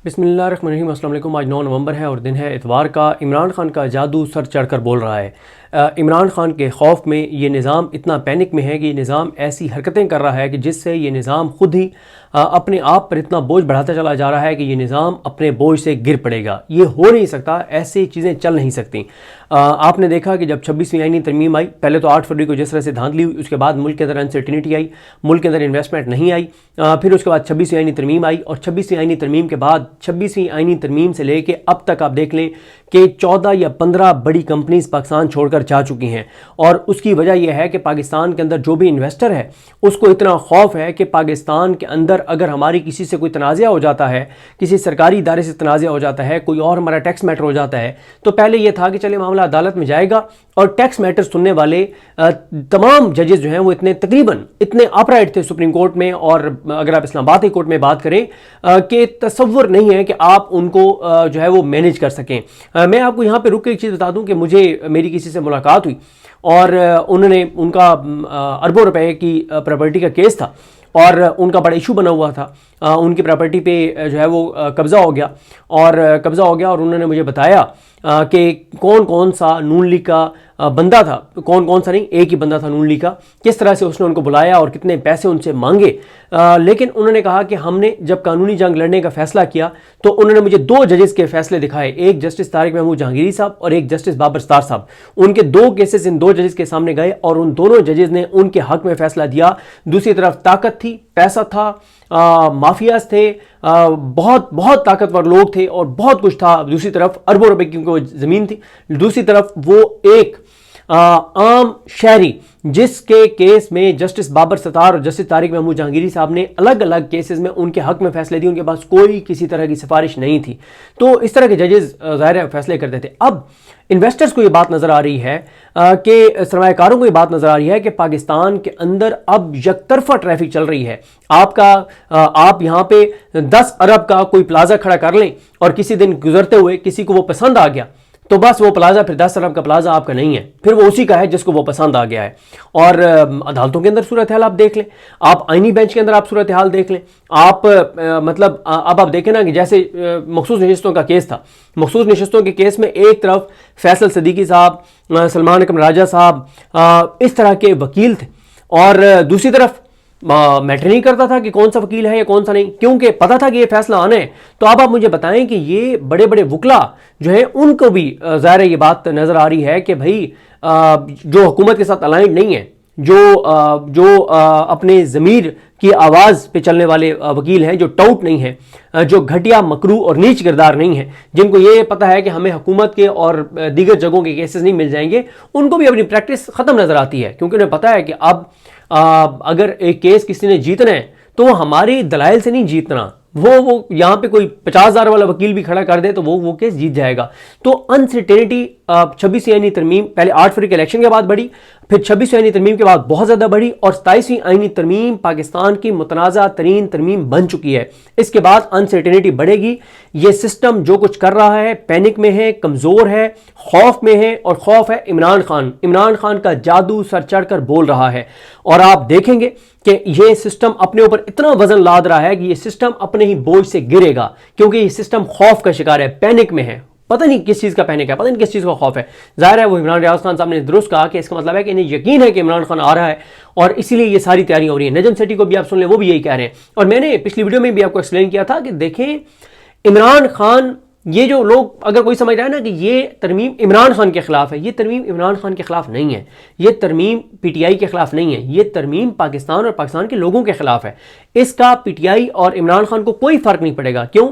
बिस्मिल्लाहिर्रहमानिर्रहीम। अस्सलाम वालेकुम। आज 9 नवंबर है और दिन है इतवार का। इमरान खान का जादू सर चढ़कर बोल रहा है। इमरान खान के खौफ में ये निज़ाम इतना पैनिक में है कि ये निज़ाम ऐसी हरकतें कर रहा है कि जिससे ये निज़ाम खुद ही अपने आप पर इतना बोझ बढ़ाता चला जा रहा है कि ये निज़ाम अपने बोझ से गिर पड़ेगा। ये हो नहीं सकता, ऐसी चीज़ें चल नहीं सकती। आपने देखा कि जब 26वीं आईनी तरमीम आई, पहले तो 8 फरवरी को जिस तरह से धांधली हुई, उसके बाद मुल्क के अंदर अनसर्टिनिटी आई, मुल्क के अंदर इन्वेस्टमेंट नहीं आई, फिर उसके बाद 26वीं आईनी तरमीम आई और 26वीं आईनी तरमीम के बाद 26वीं आईनी तरमीम से लेके अब तक आप देख लें कि 14 या 15 बड़ी कंपनीज पाकिस्तान छोड़कर जा चुकी हैं। और उसकी वजह यह है कि पाकिस्तान के अंदर जो भी इन्वेस्टर है उसको इतना खौफ है कि पाकिस्तान के अंदर अगर हमारी किसी से कोई तनाज़ा हो जाता है, किसी सरकारी इदारे से तनाज़ा हो जाता है, कोई और हमारा टैक्स मैटर हो जाता है, तो पहले यह था कि चले मामला अदालत में जाएगा और टैक्स मैटर सुनने वाले तमाम जजेस जो हैं वो तकरीबन इतने अपराइट थे सुप्रीम कोर्ट में, और अगर आप इस्लामाबाद की कोर्ट में बात करें कि तसव्वुर नहीं है कि आप उनको जो है वो मैनेज कर सकें। मैं आपको यहाँ पे रुक के एक चीज़ बता दूं कि मेरी किसी से मुलाकात हुई और उनका अरबों रुपए की प्रॉपर्टी का केस था और उनका बड़ा इशू बना हुआ था। उनकी प्रॉपर्टी पे जो है वो कब्ज़ा हो गया और उन्होंने मुझे बताया कि कौन कौन सा नून लीग का बंदा था, कौन कौन सा नहीं, एक ही बंदा था नून लीग का, किस तरह से उसने उनको बुलाया और कितने पैसे उनसे मांगे। लेकिन उन्होंने कहा कि हमने जब कानूनी जंग लड़ने का फैसला किया तो उन्होंने मुझे 2 जजेस के फैसले दिखाए, एक जस्टिस तारिक महमूद जहांगीरी साहब और एक जस्टिस बाबर सत्तार साहब। उनके 2 केसेस इन 2 जजेस के सामने गए और उन दोनों जजेस ने उनके हक में फैसला दिया। दूसरी तरफ ताकत थी, पैसा था, माफियाज थे, बहुत बहुत ताकतवर लोग थे और बहुत कुछ था। दूसरी तरफ अरबों रुपए की उनको ज़मीन थी, दूसरी तरफ वो एक आम शहरी जिसके केस में जस्टिस बाबर सत्तार और जस्टिस तारिक महमूद जहांगीरी साहब ने अलग अलग केसेस में उनके हक में फैसले दिए, उनके पास कोई किसी तरह की सिफारिश नहीं थी। तो इस तरह के जजेस ज़ाहिर है फैसले करते थे। अब इन्वेस्टर्स को ये बात नज़र आ रही है कि सरमायाकारों को ये बात नज़र आ रही है कि पाकिस्तान के अंदर अब यकतरफा ट्रैफिक चल रही है। आप यहाँ पे 10 अरब का कोई प्लाजा खड़ा कर लें और किसी दिन गुजरते हुए किसी को वो पसंद आ गया तो बस वो प्लाजा फिर 10 अरब का प्लाजा आपका नहीं है, फिर वो उसी का है जिसको वो पसंद आ गया है। और अदालतों के अंदर सूरत हाल आप देख लें, आप आईनी बेंच के अंदर आप सूरत हाल देख लें, आप मतलब अब आप देखें ना कि जैसे मखसूस नशिस्तों का केस था, मखसूस नशिस्तों के केस में एक तरफ फैसल सदीकी साहब, सलमान अकरम राजा साहब इस तरह के वकील थे और दूसरी तरफ मैटर नहीं करता था कि कौन सा वकील है या कौन सा नहीं, क्योंकि पता था कि ये फैसला आना है। तो अब आप मुझे बताएं कि ये बड़े बड़े वकला जो है उनको भी ज़ाहिर ये बात नज़र आ रही है कि भाई जो हुकूमत के साथ अलाइंड नहीं है, जो अपने ज़मीर की आवाज़ पे चलने वाले वकील हैं, जो टाउट नहीं है, जो घटिया मकरू और नीच किरदार नहीं है, जिनको ये पता है कि हमें हुकूमत के और दीगर जगहों के केसेस नहीं मिल जाएंगे, उनको भी अपनी प्रैक्टिस ख़त्म नज़र आती है। क्योंकि उन्हें पता है कि अब अगर एक केस किसी ने जीतना है तो वो हमारे दलाइल से नहीं जीतना, वो यहाँ पे कोई 50,000 वाला वकील भी खड़ा कर दे तो वो केस जीत जाएगा। तो अनसर्टेनिटी 26वीं आईनी तरमीम पहले 8 फरवरी के इलेक्शन के बाद बढ़ी, फिर 26वीं आईनी तरमीम के बाद बहुत ज़्यादा बढ़ी और 27वीं आईनी तरमीम पाकिस्तान की मुतनाज़ा तरीन तरमीम बन चुकी है। इसके बाद अनसर्टेनिटी बढ़ेगी। ये सिस्टम जो कुछ कर रहा है पैनिक में है, कमज़ोर है, खौफ में है और खौफ है इमरान खान का जादू सर चढ़कर बोल रहा है। और आप देखेंगे कि ये सिस्टम अपने ऊपर इतना वजन लाद रहा है कि ये सिस्टम अपने ही बोझ से गिरेगा, क्योंकि ये सिस्टम खौफ का शिकार है, पैनिक में है। पता नहीं किस चीज़ का पैनिक है, पता नहीं किस चीज़ का खौफ है। जाहिर है वो इमरान रियाज खान साहब ने दुरुस्त कहा कि इसका मतलब है कि इन्हें यकीन है कि इमरान खान आ रहा है और इसीलिए ये सारी तैयारियां हो रही है। नजम सेठी को भी आप सुन लें, वो भी यही कह रहे हैं। और मैंने पिछली वीडियो में भी आपको एक्सप्लेन किया था कि देखें इमरान खान, ये जो लोग अगर कोई समझ रहा है ना कि ये तरमीम इमरान खान के खिलाफ है, ये तरमीम इमरान खान के खिलाफ नहीं है, ये तरमीम पीटीआई के खिलाफ नहीं है, ये तरमीम पाकिस्तान और पाकिस्तान के लोगों के खिलाफ है। इसका पीटीआई और इमरान खान को कोई फर्क नहीं पड़ेगा। क्यों?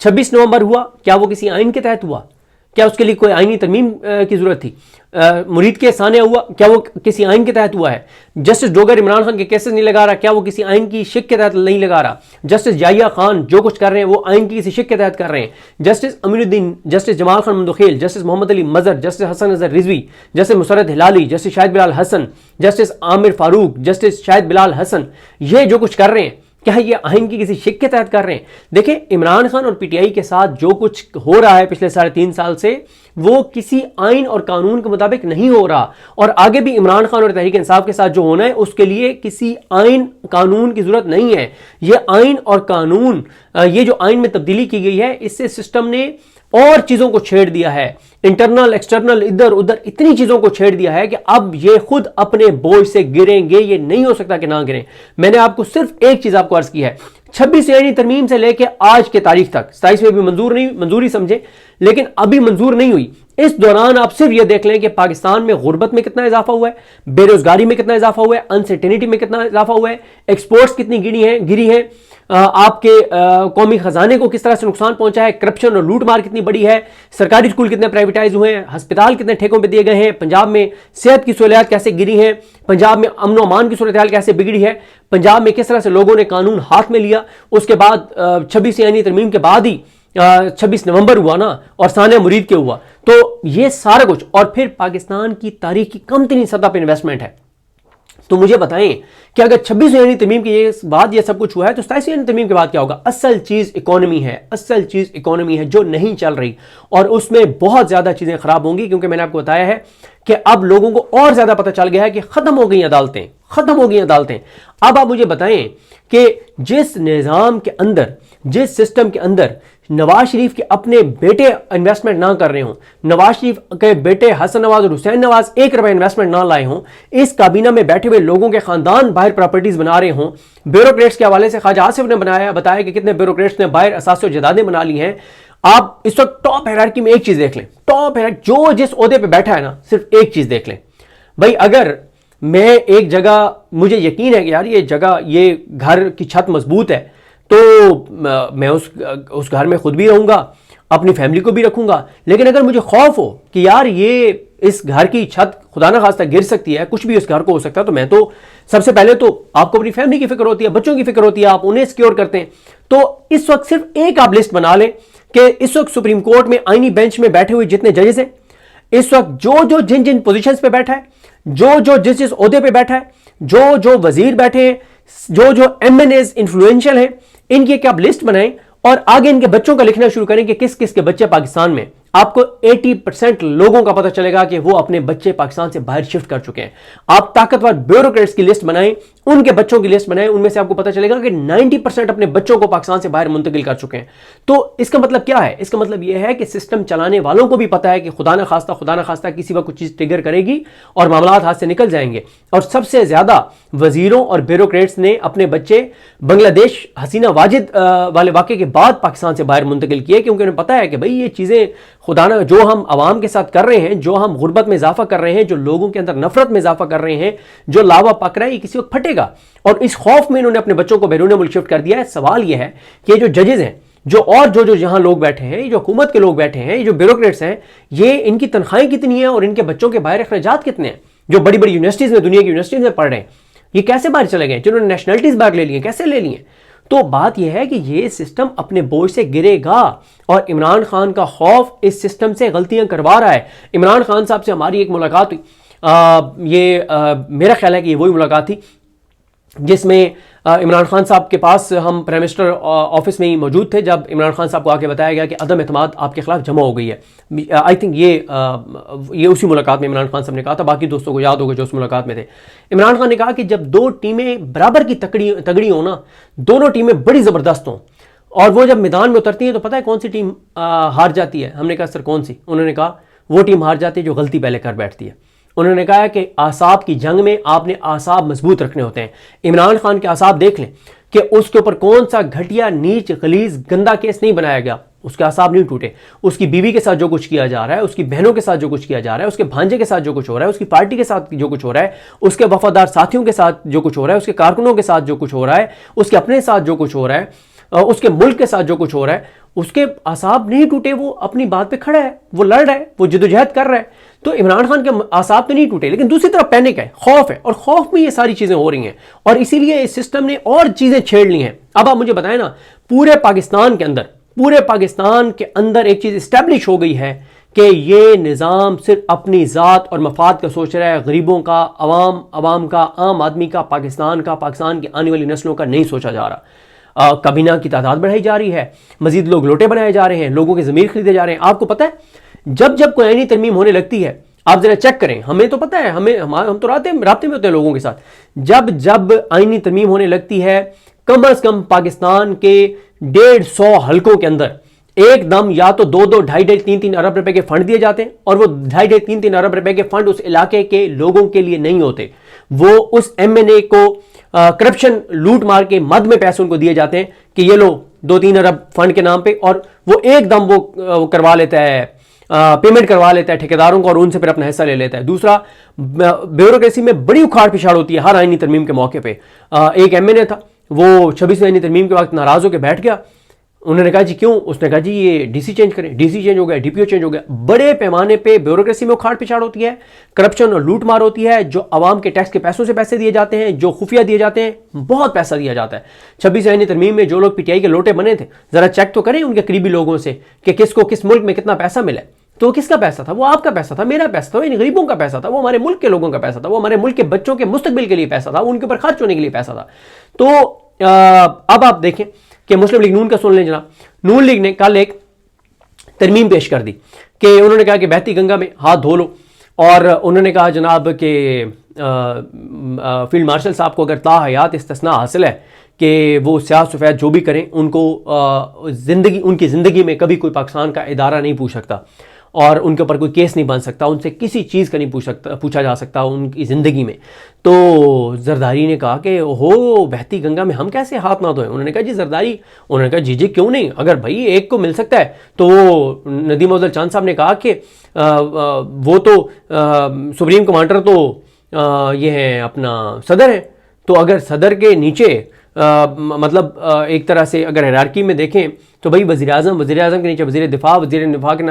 26 नवंबर हुआ, क्या वो किसी आइन के तहत हुआ? क्या उसके लिए कोई आईनी तरमीम की जरूरत थी? मुरीद के सानिया हुआ, क्या वो किसी आइन के तहत हुआ है? जस्टिस डोगर इमरान खान के केसेस नहीं लगा रहा, क्या वो किसी आइन की शिक के तहत नहीं लगा रहा? जस्टिस जाहिया खान जो कुछ कर रहे हैं वो आइन की किसी शिक के तहत कर रहे हैं। Justice Amiruddin, justice Jamal Khan Mandokhail, justice Mohammad Ali Mazhar, justice Hasan Nazar Rizvi, justice Musarrat Hilali, justice Shahid Bilal Hasan, justice Amir Farooq, justice Shahid Bilal Hasan, ये जो कुछ कर रहे हैं क्या ये आइन की किसी शिक के तहत कर रहे हैं? देखिए, इमरान खान और पीटीआई के साथ जो कुछ हो रहा है पिछले 3.5 साल से, वो किसी आइन और कानून के मुताबिक नहीं हो रहा, और आगे भी इमरान खान और तहरीक इंसाफ के साथ जो होना है उसके लिए किसी आइन कानून की जरूरत नहीं है। ये आइन और कानून, ये जो आइन में तब्दीली की गई है, इससे सिस्टम ने और चीजों को छेड़ दिया है, इंटरनल एक्सटर्नल इधर उधर इतनी चीजों को छेड़ दिया है कि अब ये खुद अपने बोझ से गिरेंगे। ये नहीं हो सकता कि ना गिरें। मैंने आपको सिर्फ एक चीज आपको अर्ज की है, 26 यानी तरमीम से लेकर आज के तारीख तक, 27 में भी मंजूरी समझे, लेकिन अभी मंजूर नहीं हुई। इस दौरान आप सिर्फ यह देख लें कि पाकिस्तान में गुर्बत में कितना इजाफा हुआ है, बेरोजगारी में कितना इजाफा हुआ है, अनसर्टेनिटी में कितना इजाफा हुआ है, एक्सपोर्ट्स कितनी गिरी है, आपके कौमी खजाने को किस तरह से नुकसान पहुंचा है, करप्शन और लूटमार कितनी बड़ी है, सरकारी स्कूल कितने प्राइवेटाइज हुए हैं, अस्पताल कितने ठेकों पे दिए गए हैं, पंजाब में सेहत की सहूलियात कैसे गिरी हैं, पंजाब में अमन अमान की सूरत हाल कैसे बिगड़ी है, पंजाब में किस तरह से लोगों ने कानून हाथ में लिया। उसके बाद 26 यानी तरमीम के बाद ही 26 नवंबर हुआ ना, और सानिया मुरीद के हुआ, तो ये सारा कुछ, और फिर पाकिस्तान की तारीख की कम तरीन सतह पर इन्वेस्टमेंट है। तो मुझे बताएं कि अगर 26 यानी तरमीम के बाद ये सब कुछ हुआ है, तो 27 यानी तरमीम के बाद क्या होगा? असल चीज इकोनॉमी है, असल चीज इकोनॉमी है जो नहीं चल रही, और उसमें बहुत ज्यादा चीजें खराब होंगी, क्योंकि मैंने आपको बताया है कि अब लोगों को और ज्यादा पता चल गया है कि खत्म हो गई अदालतें, खत्म हो गई अदालतें। अब आप मुझे बताएं कि जिस निजाम के अंदर, जिस सिस्टम के अंदर नवाज शरीफ के अपने बेटे इन्वेस्टमेंट ना कर रहे हों, नवाज शरीफ के बेटे हसन नवाज और हुसैन नवाज 1 रुपया इन्वेस्टमेंट ना लाए हों, इस काबीना में बैठे हुए लोगों के खानदान बाहर प्रॉपर्टीज बना रहे हों, ब्यूरोक्रेट्स के हवाले से ख्वाजा आसिफ ने बताया कि कितने ब्यूरोक्रेट्स ने बाहर असासो जदादें बना ली हैं। आप इस वक्त टॉप हायरार्की में एक चीज देख लें, टॉप हायरार्की जो जिस ओहदे पे बैठा है ना, सिर्फ एक चीज देख लें भाई, अगर मैं एक जगह, मुझे यकीन है कि यार ये जगह, ये घर की छत मजबूत है, तो मैं उस घर में खुद भी रहूंगा, अपनी फैमिली को भी रखूंगा, लेकिन अगर मुझे खौफ हो कि यार ये इस घर की छत खुदा ना खास्ता गिर सकती है, कुछ भी इस घर को हो सकता है, तो मैं तो सबसे पहले तो आपको अपनी फैमिली की फिक्र होती है, बच्चों की फिक्र होती है, आप उन्हें सिक्योर करते हैं। तो इस वक्त सिर्फ एक आप लिस्ट बना लें कि इस वक्त सुप्रीम कोर्ट में आईनी बेंच में बैठे हुए जितने जजेस हैं, इस वक्त जो जिन पोजीशंस पे बैठा है, जो जिस ओहदे पे बैठा है, जो वजीर बैठे हैं, जो एमएनएज इन्फ्लुएंशियल हैं, इनकी एक आप लिस्ट बनाएं और आगे इनके बच्चों का लिखना शुरू करें कि किस किस के बच्चे पाकिस्तान में। आपको 80% लोगों का पता चलेगा कि वो अपने बच्चे पाकिस्तान से बाहर शिफ्ट कर चुके हैं। आप ताकतवर ब्यूरोक्रेट्स की लिस्ट बनाएं, उनके बच्चों की लिस्ट बनाएं, उनमें से आपको पता चलेगा कि 90% अपने बच्चों को पाकिस्तान से बाहर मुंतकिल कर चुके हैं। तो इसका मतलब क्या है? इसका मतलब यह है कि सिस्टम चलाने वालों को भी पता है कि खुदा ना खास्ता किसी वक्त कुछ चीज ट्रिगर करेगी और मामलात हाथ से निकल जाएंगे। और सबसे ज्यादा वजीरों और ब्यूरोक्रेट्स ने अपने बच्चे बांग्लादेश हसीना वाजिद वाले वाक़े के बाद पाकिस्तान से बाहर मुंतकिल किए, क्योंकि उन्हें पता है कि भाई ये चीजें खुदाना जो हम अवाम के साथ कर रहे हैं, जो हम गुर्बत में इजाफा कर रहे हैं, जो लोगों के अंदर नफरत में इजाफा कर रहे हैं, जो लावा पक रहा है, ये किसी वक्त फटेगा। और इस खौफ में इन्होंने अपने बच्चों को बैरून मुल्क शिफ्ट कर दिया है। सवाल यह है कि ये जो जजेस हैं, जो यहां लोग बैठे हैं, ये जो हुकूमत के लोग बैठे हैं, ये जो ब्यूरोक्रेट्स हैं, ये इनकी तनख्वाहें कितनी है और इनके बच्चों के बाहर अखराजात कितने हैं? जो बड़ी बड़ी यूनिवर्सिटीज में, दुनिया की यूनिवर्सिटीज में पढ़ रहे हैं, ये कैसे बाहर चले गए? जिन्होंने नेशनलिटीज बाहर ले लिए, कैसे ले लिए? तो बात यह है कि ये सिस्टम अपने बोझ से गिरेगा और इमरान खान का खौफ इस सिस्टम से गलतियां करवा रहा है। इमरान खान साहब से हमारी एक मुलाकात हुई, मेरा ख्याल है कि ये वही मुलाकात थी जिसमें इमरान खान साहब के पास हम प्राइम मिनिस्टर ऑफिस में ही मौजूद थे, जब इमरान खान साहब को आके बताया गया कि अदम एतमाद आपके खिलाफ जमा हो गई है। आई थिंक ये उसी मुलाकात में इमरान खान साहब ने कहा था, बाकी दोस्तों को याद होगा जो उस मुलाकात में थे। इमरान खान ने कहा कि जब दो टीमें बराबर की तगड़ी हो ना, दोनों टीमें बड़ी ज़बरदस्त हों, और वो जब मैदान में उतरती हैं तो पता है कौन सी टीम हार जाती है? हमने कहा सर कौन सी? उन्होंने कहा वो टीम हार जाती है जो गलती पहले कर बैठती है। उन्होंने कहा कि आसाब की जंग में आपने आसाब मजबूत रखने होते हैं। इमरान खान के आसाब देख लें कि उसके ऊपर कौन सा घटिया, नीच, गलीज, गंदा केस नहीं बनाया गया, उसके आसाब नहीं टूटे। उसकी बीवी के साथ जो कुछ किया जा रहा है, उसकी बहनों के साथ जो कुछ किया जा रहा है, उसके भांजे के साथ जो कुछ हो रहा है, उसकी पार्टी के साथ जो कुछ हो रहा है, उसके वफादार साथियों के साथ जो कुछ हो रहा है, उसके कारकुनों के साथ जो कुछ हो रहा है, उसके अपने साथ जो कुछ हो रहा है, उसके मुल्क के साथ जो कुछ हो रहा है, उसके आसाब नहीं टूटे। वो अपनी बात पे खड़ा है, वो लड़ रहा है, वो जदोजहद कर रहा है। तो इमरान खान के आसाब तो नहीं टूटे, लेकिन दूसरी तरफ पैनिक है, खौफ है, और खौफ में ये सारी चीजें हो रही हैं, और इसीलिए इस सिस्टम ने और चीजें छेड़ ली हैं। अब आप मुझे बताएं ना, पूरे पाकिस्तान के अंदर एक चीज स्टैब्लिश हो गई है कि ये निज़ाम सिर्फ अपनी ज़ात और मफाद का सोच रहा है, गरीबों का, अवाम का, आम आदमी का, पाकिस्तान का, पाकिस्तान की आने वाली नस्लों का नहीं सोचा जा रहा। कबीना की तादाद बढ़ाई जा रही है, मजीद लोग लोटे बनाए जा रहे हैं, लोगों के ज़मीर खरीदे जा रहे हैं। आपको पता है जब जब कोई आईनी तरमीम होने लगती है, आप जरा चेक करें, हमें तो पता है, हम तो राब्ते में होते हैं लोगों के साथ। जब जब आईनी तरमीम होने लगती है, कम अज कम पाकिस्तान के 150 हलकों के अंदर एकदम या तो 2-2, 2.5-2.5, 3-3 अरब रुपए के फंड दिए जाते हैं, और वो 2.5-2.5, 3-3 अरब रुपए के फंड उस इलाके के लोगों के लिए नहीं होते, वो उस MNA को करप्शन लूट मार के मद में पैसे उनको दिए जाते हैं कि ये लो 2-3 अरब फंड के नाम पे, और वो एकदम वो करवा लेता है, पेमेंट करवा लेता है ठेकेदारों को, और उनसे फिर अपना हिस्सा ले लेता है। दूसरा, ब्यूरोक्रेसी में बड़ी उखाड़ पिछाड़ होती है हर आईनी तरमीम के मौके पे। एक MNA था, वो 26वीं आईनी तरमीम के वक्त नाराज होकर बैठ गया। उन्होंने कहा जी क्यों? उसने कहा जी ये DC चेंज करें। DC चेंज हो गया, DPO चेंज हो गया। बड़े पैमाने पे ब्यूरोक्रेसी में उखाड़ पिछाड़ होती है, करप्शन और लूट मार होती है, जो आवाम के टैक्स के पैसों से पैसे दिए जाते हैं, जो खुफिया दिए जाते हैं, बहुत पैसा दिया जाता है। 26 आईनी तरमीम में जो लोग PTI के लोटे बने थे, जरा चेक तो करें उनके करीबी लोगों से कि किसको किस मुल्क में कितना पैसा मिला। तो किसका पैसा था? वो आपका पैसा था, मेरा पैसा था, इन गरीबों का पैसा था, वो हमारे मुल्क के लोगों का पैसा था, वो हमारे मुल्क के बच्चों के मुस्तकबिल के लिए पैसा था, उनके ऊपर खर्च होने के लिए पैसा था। तो अब आप देखें कि मुस्लिम लीग नून का सुन लें जनाब। नून लीग ने कल एक तरमीम पेश कर दी कि उन्होंने कहा कि बहती गंगा में हाथ धो लो, और उन्होंने कहा जनाब कि फील्ड मार्शल साहब को अगर ताहयात इस्तिस्ना हासिल है कि वो स्याह सफ़ेद जो भी करें, उनको उनकी ज़िंदगी में कभी कोई पाकिस्तान का इदारा नहीं पूछ सकता, और उनके ऊपर कोई केस नहीं बन सकता, उनसे किसी चीज़ का नहीं पूछा जा सकता उनकी ज़िंदगी में। तो जरदारी ने कहा कि हो बहती गंगा में हम कैसे हाथ ना धोएं? उन्होंने कहा जी जरदारी, उन्होंने कहा जी क्यों नहीं, अगर भाई एक को मिल सकता है। तो नदीम अफजल चांद साहब ने कहा कि वो तो सुप्रीम कमांडर तो ये है अपना सदर है, तो अगर सदर के नीचे मतलब एक तरह से अगर हायरार्की में देखें तो भाई वज़ीर आज़म के नीचे वज़ीर दिफा के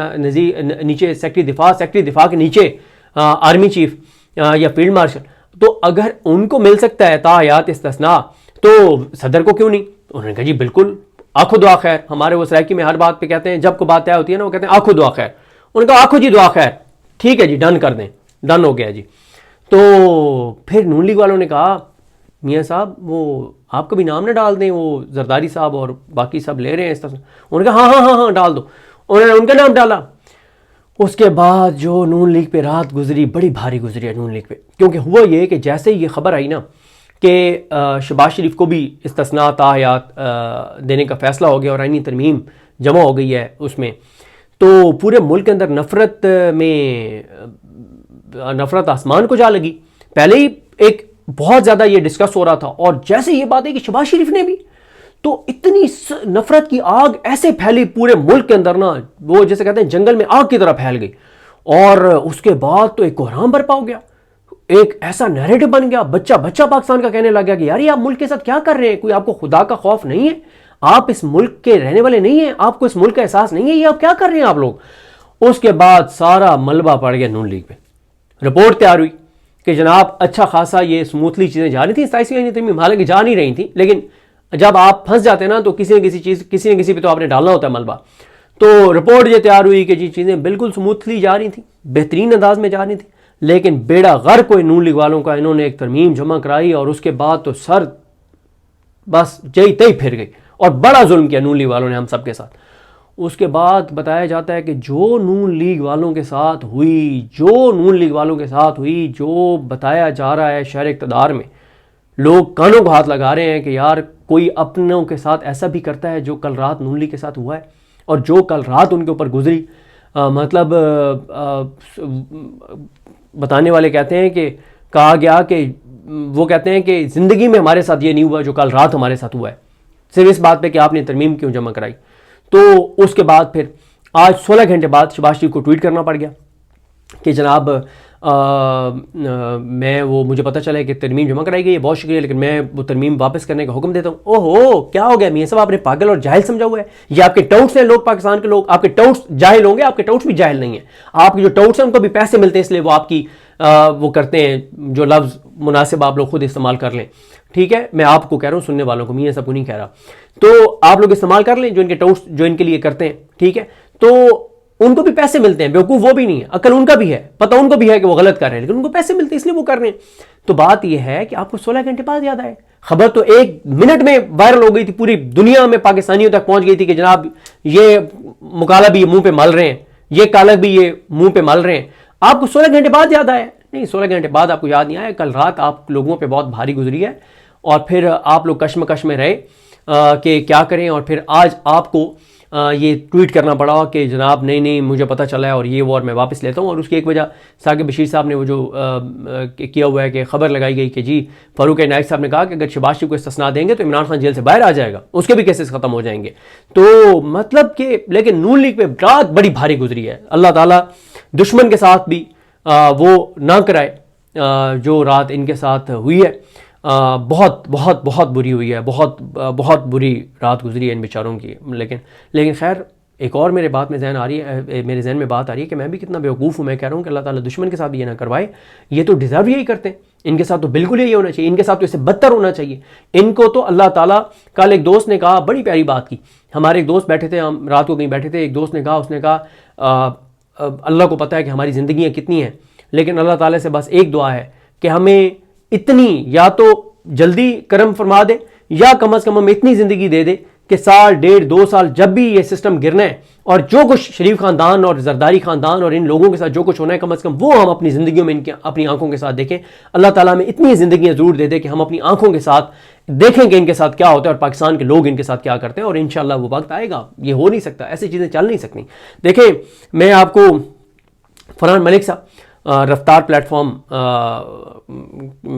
नीचे सेक्रेटरी दिफा के नीचे आर्मी चीफ या फील्ड मार्शल। तो अगर उनको मिल सकता है ताहयात इस्तिस्ना, तो सदर को क्यों नहीं? उन्होंने कहा जी बिल्कुल, आखो दुआ खैर। हमारे वो सराइकी में हर बात पे कहते हैं, जब कोई बात तय होती है ना, वो कहते हैं आखो दुआ खैर। उन्होंने कहा आखो जी दुआ खैर, ठीक है जी, डन कर दें, डन हो गया जी। तो फिर नून लीग वालों ने कहा मियाँ साहब वो आपका भी नाम ना डाल दें, वो जरदारी साहब और बाकी सब ले रहे हैं इस तरह। उन्होंने कहा हाँ डाल दो। उन्होंने उनका नाम डाला। उसके बाद जो नून लीग पे रात गुजरी, बड़ी भारी गुजरी है नून लीग पे, क्योंकि हुआ ये कि जैसे ही ये खबर आई ना कि शहबाज शरीफ को भी इस्तिस्ना ताहयात देने का फैसला हो गया और आईनी तरमीम जमा हो गई है उसमें, तो पूरे मुल्क के अंदर नफरत आसमान को जा लगी। पहले ही एक बहुत ज़्यादा ये डिस्कस हो रहा था, और जैसे ये बात है कि शहबाज शरीफ ने भी, तो इतनी नफरत की आग ऐसे फैली पूरे मुल्क के अंदर ना, वो जैसे कहते हैं जंगल में आग की तरह फैल गई। और उसके बाद तो एक कोहराम बरपा हो गया, एक ऐसा नैरेटिव बन गया, बच्चा पाकिस्तान का कहने लग गया कि यार ये आप मुल्क के साथ क्या कर रहे हैं, कोई आपको खुदा का खौफ नहीं है, आप इस मुल्क के रहने वाले नहीं हैं, आपको इस मुल्क का एहसास नहीं है, ये आप क्या कर रहे हैं आप लोग। उसके बाद सारा मलबा पड़ गया नून लीग पे। रिपोर्ट तैयार हुई कि जनाब अच्छा खासा ये स्मूथली चीज़ें जा रही थी, 27वीं तरमीम हालांकि जा नहीं रही थी, लेकिन जब आप फंस जाते हैं ना तो किसी न किसी पे तो आपने डालना होता है मलबा। तो रिपोर्ट ये तैयार हुई कि जी चीज़ें बिल्कुल स्मूथली जा रही थी, बेहतरीन अंदाज में जा रही थी, लेकिन बेड़ा गर्क कोई नून लीग वालों का, इन्होंने एक तरमीम जमा कराई और उसके बाद तो सर बस जई तई फिर गई, और बड़ा जुल्म किया नून लीग वालों ने हम सब के साथ। उसके बाद बताया जाता है कि जो नून लीग वालों के साथ हुई, जो बताया जा रहा है शहर इक़्तिदार में, लोग कानों को हाथ लगा रहे हैं कि यार कोई अपनों के साथ ऐसा भी करता है जो कल रात नून लीग के साथ हुआ है, और जो कल रात उनके ऊपर गुजरी। बताने वाले कहते हैं कि कहा गया कि वो कहते हैं कि ज़िंदगी में हमारे साथ ये नहीं हुआ जो कल रात हमारे साथ हुआ है, सिर्फ इस बात पे कि आपने तरमीम क्यों जमा कराई। तो उसके बाद फिर आज 16 घंटे बाद शहबाज शरीफ को ट्वीट करना पड़ गया कि जनाब मुझे पता चला है कि तरमीम जमा कराई गई है, बहुत शुक्रिया, लेकिन मैं वो तरमीम वापस करने का हुक्म देता हूँ। ओहो क्या हो गया मियाँ साहब, आपने पागल और जाहिल समझा हुआ है। ये आपके टाउट्स हैं, लोग पाकिस्तान के लोग, आपके टाउट्स जाहिल होंगे, आपके टाउट्स भी जाहिल नहीं है। आपके जो टाउट्स हैं उनको भी पैसे मिलते हैं, इसलिए वो आपकी वो करते हैं, जो लफ्ज़ मुनासिब आप लोग खुद इस्तेमाल कर लें, ठीक है। मैं आपको कह रहा हूँ, सुनने वालों को, मियाँ साहब को नहीं कह रहा। तो आप लोग इस्तेमाल कर लें जो इनके टाउट्स जो इनके लिए करते हैं, ठीक है। तो उनको भी पैसे मिलते हैं, बेवकूफ़ वो भी नहीं है, अकल उनका भी है, पता उनको भी है कि वो गलत कर रहे हैं, लेकिन उनको पैसे मिलते हैं इसलिए वो कर रहे हैं। तो बात ये है कि आपको 16 घंटे बाद याद आए, खबर तो 1 मिनट में वायरल हो गई थी, पूरी दुनिया में पाकिस्तानियों तक पहुंच गई थी कि जनाब ये मुकाला भी मुंह पे मल रहे हैं, ये कालक भी ये मुंह पे मल रहे हैं। आपको 16 घंटे बाद याद आया? नहीं, 16 घंटे बाद आपको याद नहीं आया, कल रात आप लोगों पे बहुत भारी गुजरी है और फिर आप लोग कश्मकश में रहे कि क्या करें, और फिर आज आपको ये ट्वीट करना पड़ा कि जनाब नहीं मुझे पता चला है और ये वो और मैं वापस लेता हूँ। और उसकी एक वजह साकिब बशीर साहब ने वो जो किया हुआ है कि खबर लगाई गई कि जी फारूक इनायत साहब ने कहा कि अगर शहबाज शरीफ को इस्तिस्ना देंगे तो इमरान खान जेल से बाहर आ जाएगा, उसके भी केसेस खत्म हो जाएंगे। तो मतलब कि लेकिन नून लीग पे रात बड़ी भारी गुजरी है, अल्लाह ताला दुश्मन के साथ भी वो ना कराए जो रात इनके साथ हुई है। बहुत बहुत बहुत बुरी हुई है, बहुत बहुत बुरी रात गुजरी है इन बेचारों की। लेकिन खैर एक और मेरे बात में जहन आ रही है, मेरे जहन में बात आ रही है कि मैं भी कितना बेवकूफ़ हूँ। मैं कह रहा हूँ कि अल्लाह ताला दुश्मन के साथ भी ये ना करवाए, ये तो डिज़र्व यही करते हैं, इनके साथ तो बिल्कुल यही होना चाहिए, इनके साथ तो इससे बदतर होना चाहिए। इनको तो अल्लाह ताला, कल एक दोस्त ने कहा, बड़ी प्यारी बात की, हमारे एक दोस्त बैठे थे, हम रात को कहीं बैठे थे, एक दोस्त ने कहा, उसने कहा अल्लाह को पता है कि हमारी ज़िंदगियाँ कितनी हैं, लेकिन अल्लाह ताला से बस एक दुआ है कि हमें इतनी या तो जल्दी करम फरमा दे या कम से कम हमें इतनी ज़िंदगी दे दे कि 1 1.5 2 साल जब भी ये सिस्टम गिरना है और जो कुछ शरीफ ख़ानदान और जरदारी ख़ानदान और इन लोगों के साथ जो कुछ होना है, कम से कम वो हम अपनी ज़िंदगियों में इनके अपनी आंखों के साथ देखें। अल्लाह ताला हमें इतनी ज़िंदगियाँ ज़रूर दे दे कि हम अपनी आंखों के साथ देखें कि इनके साथ क्या होता है और पाकिस्तान के लोग इनके साथ क्या करते हैं। और इंशाअल्लाह वो वक्त आएगा, ये हो नहीं सकता, ऐसी चीज़ें चल नहीं सकती। देखें, मैं आपको फरहान मलिक साहब रफ्तार प्लेटफॉर्म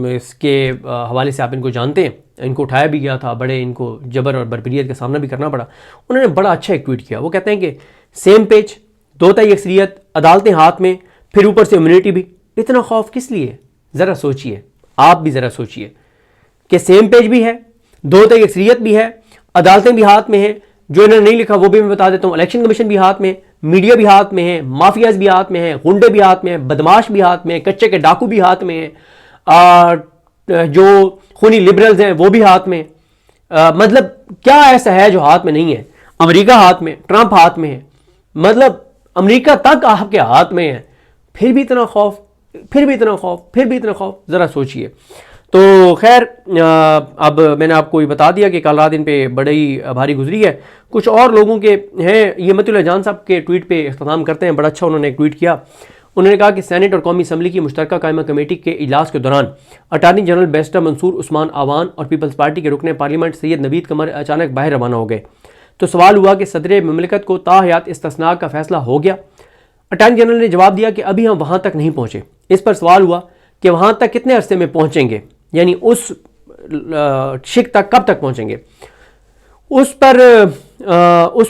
इसके हवाले से आप इनको जानते हैं, इनको उठाया भी गया था, बड़े इनको जबर और बरबरीत का सामना भी करना पड़ा। उन्होंने बड़ा अच्छा एक ट्वीट किया, वो कहते हैं कि सेम पेज, दोताई अक्सरियत, अदालतें हाथ में, फिर ऊपर से इम्यूनिटी भी, इतना खौफ किस लिए? ज़रा सोचिए, आप भी ज़रा सोचिए कि सेम पेज भी है, दोताई अक्सरियत भी है, अदालतें भी हाथ में हैं, जो इन्होंने नहीं लिखा वो भी मैं बता देता हूँ, इलेक्शन कमीशन भी हाथ में, मीडिया भी हाथ में है, माफियाज भी हाथ में है, गुंडे भी हाथ में है, बदमाश भी हाथ में है, कच्चे के डाकू भी हाथ में है, जो खूनी लिबरल्स हैं वो भी हाथ में। मतलब क्या ऐसा है जो हाथ में नहीं है? अमेरिका हाथ में, ट्रंप हाथ में है, मतलब अमेरिका तक आपके हाथ में है, फिर भी इतना खौफ, फिर भी इतना खौफ, फिर भी इतना खौफ, ज़रा सोचिए। तो खैर अब मैंने आपको ये बता दिया कि कल रात इन पे बड़ी भारी गुजरी है। कुछ और लोगों के हैं, ये मतुल्लाह जान साहब के ट्वीट पे इख्तिताम करते हैं, बड़ा अच्छा उन्होंने एक ट्वीट किया। उन्होंने कहा कि सेनेट और कौमी असम्बली की मुश्तरका कायमा कमेटी के इजलास के दौरान attorney general barrister Mansoor Usman Awan और पीपल्स पार्टी के रुकने पार्लियामेंट सैयद नवीद कमर अचानक बाहर रवाना हो गए। तो सवाल हुआ कि सदर ममलिकत को ताहयात इस्तिस्ना का फैसला हो गया। अटारनी जनरल ने जवाब दिया कि अभी हम वहाँ तक नहीं पहुँचे। इस पर सवाल हुआ कि वहाँ तक कितने अरसे में पहुँचेंगे, यानी उस शिक तक कब तक पहुँचेंगे। उस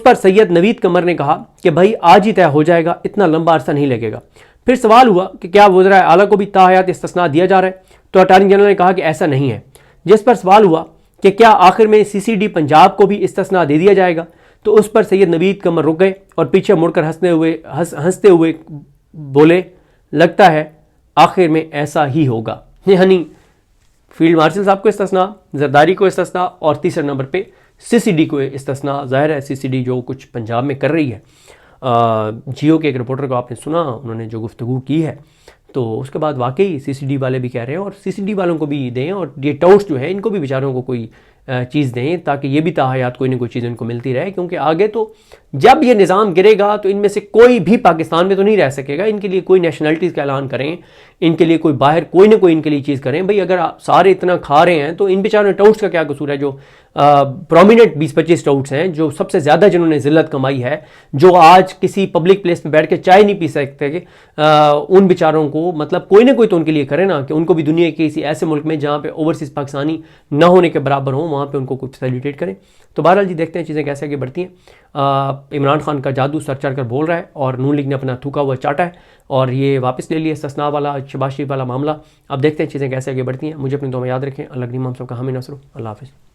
पर सैयद नवीद कमर ने कहा कि भाई आज ही तय हो जाएगा, इतना लंबा अरसा नहीं लगेगा। फिर सवाल हुआ कि क्या वज़ीर आला को भी ताहयात इस्तिस्ना दिया जा रहा है, तो अटारनी जनरल ने कहा कि ऐसा नहीं है। जिस पर सवाल हुआ कि क्या आखिर में CCD पंजाब को भी इस्तिस्ना दे दिया जाएगा, तो उस पर सैयद नवीद कमर रुक गए और पीछे मुड़कर हंसते हुए बोले, लगता है आखिर में ऐसा ही होगा। यानी फील्ड मार्शल साहब को इस्तिस्ना, जरदारी को इस्तिस्ना और तीसरे नंबर पे CCD को इस्तिस्ना। ज़ाहिर है CCD जो कुछ पंजाब में कर रही है, जियो के एक रिपोर्टर को आपने सुना, उन्होंने जो गुफ्तगू की है, तो उसके बाद वाकई CCD वाले भी कह रहे हैं और CCD वालों को भी दें और ये टाउट्स जो है इनको भी बेचारों को कोई चीज़ दें ताकि ये भी ताहयात कोई ना कोई चीज़ इनको मिलती रहे। क्योंकि आगे तो जब ये निज़ाम गिरेगा तो इनमें से कोई भी पाकिस्तान में तो नहीं रह सकेगा। इनके लिए कोई नेशनलिटीज़ का ऐलान करें, इनके लिए कोई बाहर कोई ना कोई इनके लिए चीज़ करें। भाई अगर आप सारे इतना खा रहे हैं तो इन बेचारों टाउट्स का क्या कसूर है? जो प्रोमिनेंट 20-25 टाउट्स हैं, जो सबसे ज़्यादा जिन्होंने ज़िल्लत कमाई है, जो आज किसी पब्लिक प्लेस में बैठ के चाय नहीं पी सकते, कि उन बेचारों को मतलब कोई ना कोई तो उनके लिए करे ना, कि उनको भी दुनिया के किसी ऐसे मुल्क में जहाँ पे ओवरसीज़ पाकिस्तानी ना होने के बराबर हों, वहाँ पे उनको कुछ फैसिलिटेट करें। तो बहरहाल जी देखते हैं चीज़ें कैसे आगे बढ़ती हैं। इमरान खान का जादू सर चढ़ कर बोल रहा है और नून लीग ने अपना थूका हुआ चाटा है और ये वापस ले लिया इस्तिस्ना वाला, शहबाज शरीफ वाला मामला। अब देखते हैं चीज़ें कैसे आगे बढ़ती हैं। मुझे अपनी दुआ में याद रखें। अल्लाह हम सबका हामी नसर। अल्लाह हाफ़िज़।